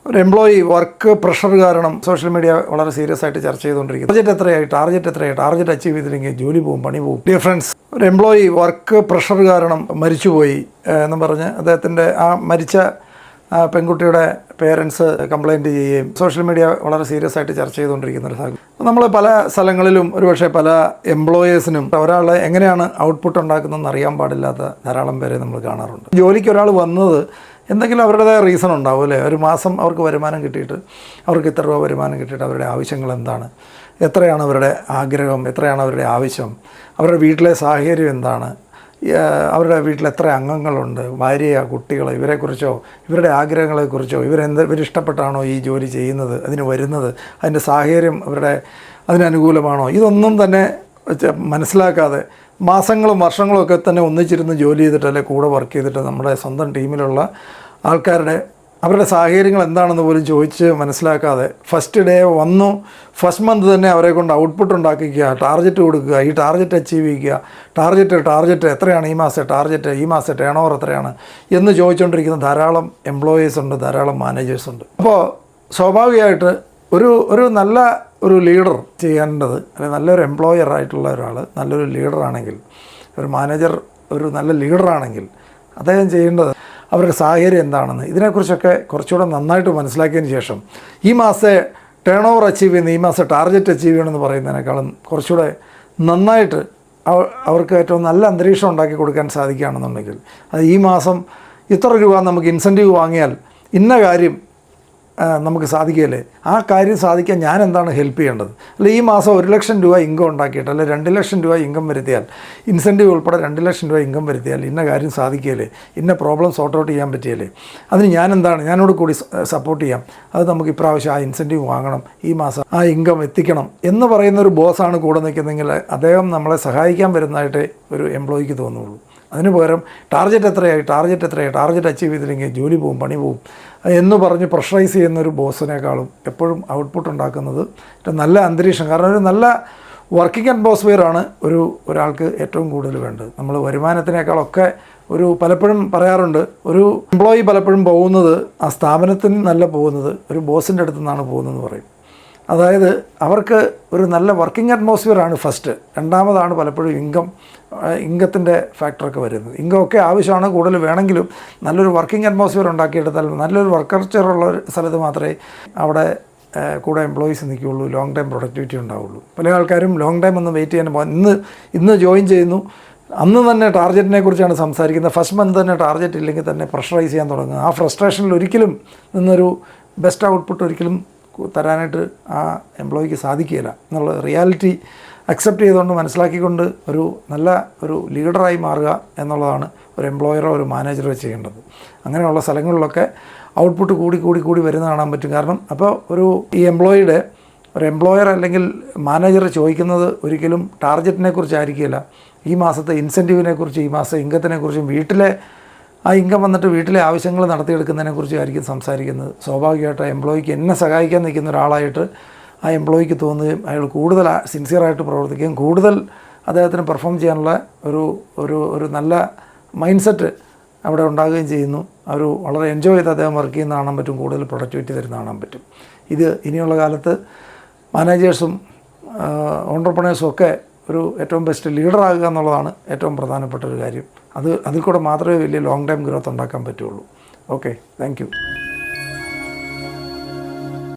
ഒരു employee work pressure കാരണം social media വളരെ സീരിയസ് ആയിട്ട് ചർച്ച ചെയ്തുകൊണ്ടിരിക്കുന്നു. ടാർഗറ്റ് എത്രയായി, ടാർഗറ്റ് അച്ചീവ് ചെയ്തില്ലെങ്കിൽ ജോലി പോകും, പണി പോകും. ഡിയർ ഫ്രണ്ട്സ്, ഒരു എംപ്ലോയി വർക്ക് പ്രഷർ കാരണം മരിച്ചുപോയി എന്ന് പറഞ്ഞ് അദ്ദേഹത്തിൻ്റെ ആ മരിച്ച പെൺകുട്ടിയുടെ പേരൻസ് കംപ്ലയിൻറ്റ് ചെയ്യുകയും സോഷ്യൽ മീഡിയ വളരെ സീരിയസ് ആയിട്ട് ചർച്ച ചെയ്തുകൊണ്ടിരിക്കുന്ന ഒരു സാഹചര്യം. നമ്മൾ പല സ്ഥലങ്ങളിലും ഒരുപക്ഷെ പല എംപ്ലോയേഴ്സിനും ഒരാളെ എങ്ങനെയാണ് ഔട്ട്പുട്ട് ഉണ്ടാക്കുന്നതെന്ന് അറിയാൻ പാടില്ലാത്ത ധാരാളം പേരെ നമ്മൾ കാണാറുണ്ട്. ജോലിക്ക് ഒരാൾ വന്നത് എന്തെങ്കിലും അവരുടേതായ റീസൺ ഉണ്ടാവും അല്ലേ. ഒരു മാസം അവർക്ക് വരുമാനം കിട്ടിയിട്ട് അവർക്ക് ഇത്ര രൂപ വരുമാനം കിട്ടിയിട്ട് അവരുടെ ആവശ്യങ്ങൾ എന്താണ്, എത്രയാണ് അവരുടെ ആഗ്രഹം, എത്രയാണ് അവരുടെ ആവശ്യം, അവരുടെ വീട്ടിലെ സാഹചര്യം എന്താണ്, അവരുടെ വീട്ടിൽ എത്ര അംഗങ്ങളുണ്ട്, ഭാര്യ, കുട്ടികൾ, ഇവരെക്കുറിച്ചോ ഇവരുടെ ആഗ്രഹങ്ങളെക്കുറിച്ചോ ഇവരിഷ്ടപ്പെട്ടാണോ ഈ ജോലി ചെയ്യുന്നത്, അതിന് വരുന്നത്, അതിൻ്റെ സാഹചര്യം അതിനനുകൂലമാണോ, ഇതൊന്നും തന്നെ മനസ്സിലാക്കാതെ മാസങ്ങളും വർഷങ്ങളും ഒക്കെ തന്നെ ഒന്നിച്ചിരുന്ന് ജോലി ചെയ്തിട്ട് അല്ലെങ്കിൽ കൂടെ വർക്ക് ചെയ്തിട്ട് നമ്മുടെ സ്വന്തം ടീമിലുള്ള ആൾക്കാരുടെ അവരുടെ സാഹചര്യങ്ങൾ എന്താണെന്ന് പോലും ചോദിച്ച് മനസ്സിലാക്കാതെ ഫസ്റ്റ് ഡേ വന്നു, ഫസ്റ്റ് മന്ത് തന്നെ അവരെ കൊണ്ട് ഔട്ട്പുട്ട് ഉണ്ടാക്കിക്കുക, ടാർഗറ്റ് കൊടുക്കുക, ഈ ടാർഗറ്റ് അച്ചീവ് ചെയ്യുക, ടാർഗറ്റ് എത്രയാണ് ഈ മാസം ടേൺ ഓവർ എത്രയാണ് എന്ന് ചോദിച്ചുകൊണ്ടിരിക്കുന്ന ധാരാളം എംപ്ലോയീസ് ഉണ്ട്, ധാരാളം മാനേജേഴ്സ് ഉണ്ട്. അപ്പോൾ സ്വാഭാവികമായിട്ട് ഒരു നല്ല ഒരു ലീഡർ ചെയ്യേണ്ടത്, അല്ലെങ്കിൽ നല്ലൊരു എംപ്ലോയർ ആയിട്ടുള്ള ഒരാൾ നല്ലൊരു ലീഡറാണെങ്കിൽ, ഒരു മാനേജർ ഒരു നല്ല ലീഡറാണെങ്കിൽ അദ്ദേഹം ചെയ്യേണ്ടത് അവരുടെ സാഹചര്യം എന്താണെന്ന് ഇതിനെക്കുറിച്ചൊക്കെ കുറച്ചുകൂടെ നന്നായിട്ട് മനസ്സിലാക്കിയതിന് ശേഷം ഈ മാസത്തെ ടേൺ ഓവർ അച്ചീവ് ചെയ്യുന്ന, ഈ മാസം ടാർഗറ്റ് അച്ചീവ് ചെയ്യണമെന്ന് പറയുന്നതിനേക്കാളും കുറച്ചുകൂടെ നന്നായിട്ട് അവർക്ക് ഏറ്റവും നല്ല അന്തരീക്ഷം ഉണ്ടാക്കി കൊടുക്കാൻ സാധിക്കുകയാണെന്നുണ്ടെങ്കിൽ അത് ഈ മാസം ഇത്ര രൂപ നമുക്ക് ഇൻസെൻറ്റീവ് വാങ്ങിയാൽ ഇന്ന കാര്യം നമുക്ക് സാധിക്കുകയല്ലേ, ആ കാര്യം സാധിക്കാൻ ഞാൻ എന്താണ് ഹെൽപ്പ് ചെയ്യേണ്ടത്, അല്ലെ ഈ മാസം 1 ലക്ഷം രൂപ ഇൻകം ഉണ്ടാക്കിയിട്ട് അല്ലെ 2 ലക്ഷം രൂപ ഇൻകം വരുത്തിയാൽ, ഇൻസെൻറ്റീവ് ഉൾപ്പെടെ 2 ലക്ഷം രൂപ ഇൻകം വരുത്തിയാൽ ഇന്ന കാര്യം സാധിക്കുകയല്ലേ, ഇന്ന പ്രോബ്ലം സോർട്ട് ഔട്ട് ചെയ്യാൻ പറ്റിയല്ലേ, അതിന് ഞാനോട് കൂടി സപ്പോർട്ട് ചെയ്യാം, അത് നമുക്ക് ഇപ്രാവശ്യം ആ ഇൻസെൻറ്റീവ് വാങ്ങണം, ഈ മാസം ആ ഇൻകം എത്തിക്കണം എന്ന് പറയുന്നൊരു ബോസാണ് കൂടെ നിൽക്കുന്നതെങ്കിൽ അദ്ദേഹം നമ്മളെ സഹായിക്കാൻ വരുന്നതായിട്ട് ഒരു എംപ്ലോയിക്ക് തോന്നുള്ളൂ. അതിന് പകരം ടാർഗറ്റ് എത്രയായി, ടാർഗറ്റ് അച്ചീവ് ചെയ്തില്ലെങ്കിൽ ജോലി പോകും, പണി പോകും എന്ന് പറഞ്ഞ് പ്രഷറൈസ് ചെയ്യുന്നൊരു ബോസിനേക്കാളും എപ്പോഴും ഔട്ട്പുട്ട് ഉണ്ടാക്കുന്നത് ഏറ്റവും നല്ല അന്തരീക്ഷം. കാരണം ഒരു നല്ല വർക്കിംഗ് അറ്റ്മോസ്ഫിയറാണ് ഒരാൾക്ക് ഏറ്റവും കൂടുതൽ വേണ്ടത്. നമ്മൾ വരുമാനത്തിനേക്കാളൊക്കെ പലപ്പോഴും പറയാറുണ്ട്, ഒരു എംപ്ലോയി പലപ്പോഴും പോകുന്നത് ആ സ്ഥാപനത്തിൽ നിന്നല്ല പോകുന്നത്, ഒരു ബോസിൻ്റെ അടുത്തു നിന്നാണ് പോകുന്നതെന്ന് പറയും. അതായത് അവർക്ക് ഒരു നല്ല വർക്കിംഗ് അറ്റ്മോസ്ഫിയറാണ് ഫസ്റ്റ്, രണ്ടാമതാണ് പലപ്പോഴും ഇൻകത്തിൻ്റെ ഫാക്ടറൊക്കെ വരുന്നത്. ഇൻകമൊക്കെ ആവശ്യമാണ്, കൂടുതൽ വേണമെങ്കിലും നല്ലൊരു വർക്കിംഗ് അറ്റ്മോസ്ഫിയർ ഉണ്ടാക്കിയെടുത്താൽ നല്ലൊരു വർക്ക് കൾച്ചറുള്ള ഒരു സ്ഥലത്ത് മാത്രമേ അവിടെ കൂടെ എംപ്ലോയീസ് നിൽക്കുകയുള്ളൂ, ലോങ് ടൈം പ്രൊഡക്ടിവിറ്റി ഉണ്ടാവുള്ളൂ. പല ആൾക്കാരും ലോങ് ടൈം ഒന്നും വെയിറ്റ് ചെയ്യാൻ ഇന്ന് ജോയിൻ ചെയ്യുന്നു, അന്ന് തന്നെ ടാർഗറ്റിനെ കുറിച്ചാണ് സംസാരിക്കുന്നത്, ഫസ്റ്റ് മന്ത് തന്നെ ടാർഗറ്റ് ഇല്ലെങ്കിൽ തന്നെ പ്രഷറൈസ് ചെയ്യാൻ തുടങ്ങുക. ആ ഫ്രസ്ട്രേഷനിൽ ഒരിക്കലും നിന്നൊരു ബെസ്റ്റ് ഔട്ട്പുട്ട് ഒരിക്കലും തരാനായിട്ട് ആ എംപ്ലോയിക്ക് സാധിക്കില്ല എന്നുള്ള റിയാലിറ്റി അക്സെപ്റ്റ് ചെയ്തുകൊണ്ട് മനസ്സിലാക്കിക്കൊണ്ട് നല്ല ഒരു ലീഡറായി മാറുക എന്നുള്ളതാണ് ഒരു എംപ്ലോയറോ ഒരു മാനേജറോ ചെയ്യേണ്ടത്. അങ്ങനെയുള്ള സ്ഥലങ്ങളിലൊക്കെ ഔട്ട്പുട്ട് കൂടി വരുന്ന കാണാൻ പറ്റും. കാരണം അപ്പോൾ ഈ എംപ്ലോയിയുടെ ഒരു എംപ്ലോയർ അല്ലെങ്കിൽ മാനേജർ ചോദിക്കുന്നത് ഒരിക്കലും ടാർഗറ്റിനെ കുറിച്ചായിരിക്കില്ല, ഈ മാസത്തെ ഇൻസെൻറ്റീവിനെക്കുറിച്ച്, ഈ മാസത്തെ ഇൻകത്തിനെക്കുറിച്ചും വീട്ടിലെ ആ ഇൻകം വന്നിട്ട് വീട്ടിലെ ആവശ്യങ്ങൾ നടത്തിയെടുക്കുന്നതിനെക്കുറിച്ചായിരിക്കും സംസാരിക്കുന്നത്. സ്വാഭാവികമായിട്ട് ആ എംപ്ലോയിക്ക് എന്നെ സഹായിക്കാൻ നിൽക്കുന്ന ഒരാളായിട്ട് ആ എംപ്ലോയിക്ക് തോന്നുകയും അയാൾ കൂടുതൽ സിൻസിയറായിട്ട് പ്രവർത്തിക്കുകയും കൂടുതൽ അദ്ദേഹത്തിന് പെർഫോം ചെയ്യാനുള്ള ഒരു നല്ല മൈൻഡ് സെറ്റ് അവിടെ ഉണ്ടാകുകയും ചെയ്യുന്നു. വളരെ എൻജോയ് ചെയ്ത് അദ്ദേഹം വർക്ക് ചെയ്യുന്ന കാണാൻ പറ്റും, കൂടുതൽ പ്രൊഡക്ടിവിറ്റി തരുന്ന കാണാൻ പറ്റും. ഇത് ഇനിയുള്ള കാലത്ത് മാനേജേഴ്സും ഓൺട്രപ്രണേഴ്സും ഒക്കെ ഏറ്റവും ബെസ്റ്റ് ലീഡറാകുക എന്നുള്ളതാണ് ഏറ്റവും പ്രധാനപ്പെട്ട ഒരു കാര്യം. അതിൽ കൂടെ മാത്രമേ വലിയ ലോങ് ടൈം ഗ്രോത്ത് ഉണ്ടാക്കാൻ പറ്റുള്ളൂ. Okay, thank you.